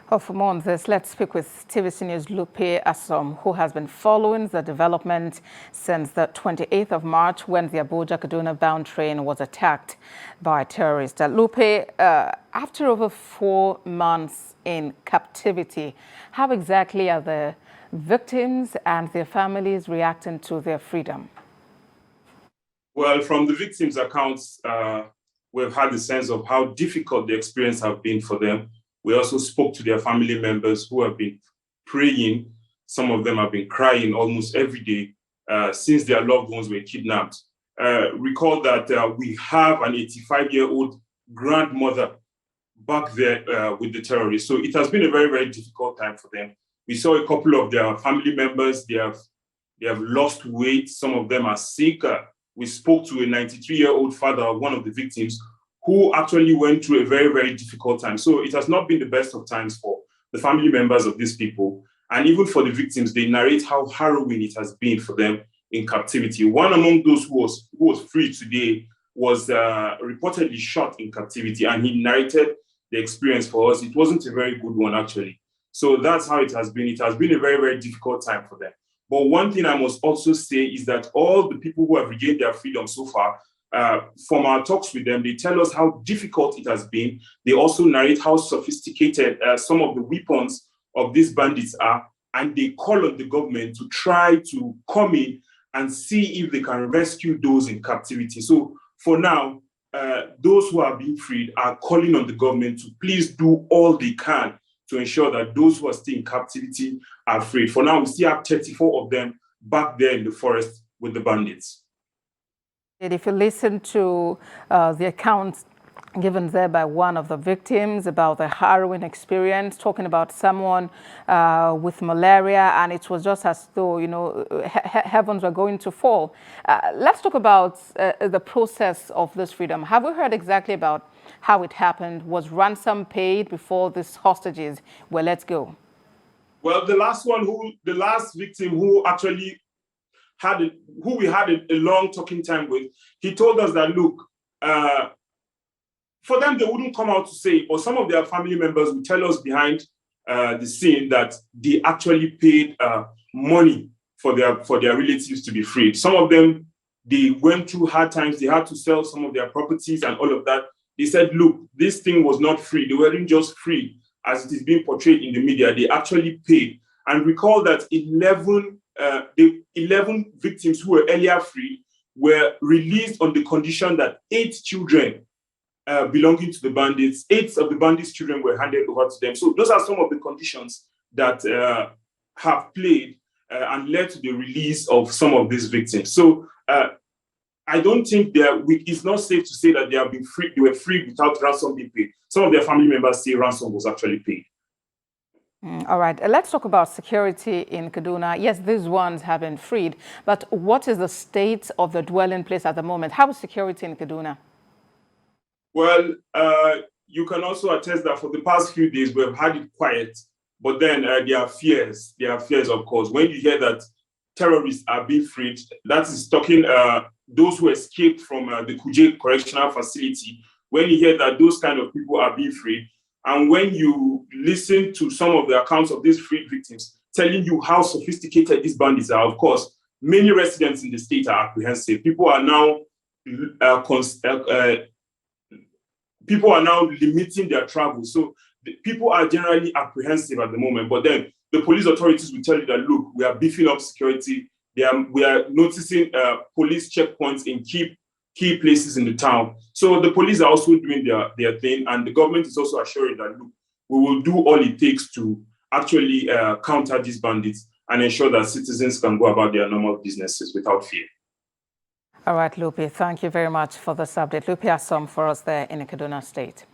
Oh, for more on this, let's speak with TVC News' Lupe Asum, who has been following the development since the 28th of March when the Abuja-Kaduna bound train was attacked by terrorists. Lupe, after over 4 months in captivity, how exactly are the victims and their families reacting to their freedom? Well, from the victims' accounts, we've had the sense of how difficult the experience has been for them. We also spoke to their family members who have been praying. Some of them have been crying almost every day since their loved ones were kidnapped. Recall that we have an 85-year-old grandmother back there with the terrorists. So it has been a very, very difficult time for them. We saw a couple of their family members. They have lost weight. Some of them are sick. We spoke to a 93-year-old father of one of the victims who actually went through a very, very difficult time. So it has not been the best of times for the family members of these people. And even for the victims, they narrate how harrowing it has been for them in captivity. One among those who was free today was reportedly shot in captivity, and he narrated the experience for us. It wasn't a very good one, actually. So that's how it has been. It has been a very, very difficult time for them. But one thing I must also say is that all the people who have regained their freedom so far, from our talks with them, they tell us how difficult it has been. They also narrate how sophisticated some of the weapons of these bandits are, and they call on the government to try to come in and see if they can rescue those in captivity. So for now, those who are being freed are calling on the government to please do all they can to ensure that those who are still in captivity are freed. For now, we still have 34 of them back there in the forest with the bandits. And if you listen to the accounts given there by one of the victims about the harrowing experience, talking about someone with malaria, and it was just as though, you know, heavens were going to fall. Let's talk about the process of this freedom. Have we heard exactly about how it happened? Was ransom paid before these hostages were let go? Well, the last victim who actually who we had a long talking time with, he told us that, look, for them, they wouldn't come out to say, but some of their family members would tell us behind the scene that they actually paid money for their relatives to be freed. Some of them, they went through hard times. They had to sell some of their properties and all of that. They said, look, this thing was not free. They weren't just free as it is being portrayed in the media. They actually paid. And recall that 11 victims who were earlier freed were released on the condition that 8 children belonging to the bandits, 8 of the bandits' children were handed over to them. So those are some of the conditions that have played and led to the release of some of these victims. So I don't think it's not safe to say that they have been free. They were freed without ransom being paid. Some of their family members say ransom was actually paid. All right, let's talk about security in Kaduna. Yes, these ones have been freed, but what is the state of the dwelling place at the moment? How is security in Kaduna? Well, you can also attest that for the past few days, we've had it quiet, but then there are fears, of course. When you hear that terrorists are being freed, that is talking those who escaped from the TVC Correctional Facility. When you hear that those kind of people are being freed, and when you listen to some of the accounts of these freed victims telling you how sophisticated these bandits are, of course, many residents in the state are apprehensive. People are now limiting their travel. So people are generally apprehensive at the moment. But then the police authorities will tell you that, look, we are beefing up security. We are noticing police checkpoints in key places in the town. So the police are also doing their thing, and the government is also assuring that, look, we will do all it takes to actually counter these bandits and ensure that citizens can go about their normal businesses without fear. All right, Lupe, thank you very much for this update. Lupe Asum for us there in Kaduna State.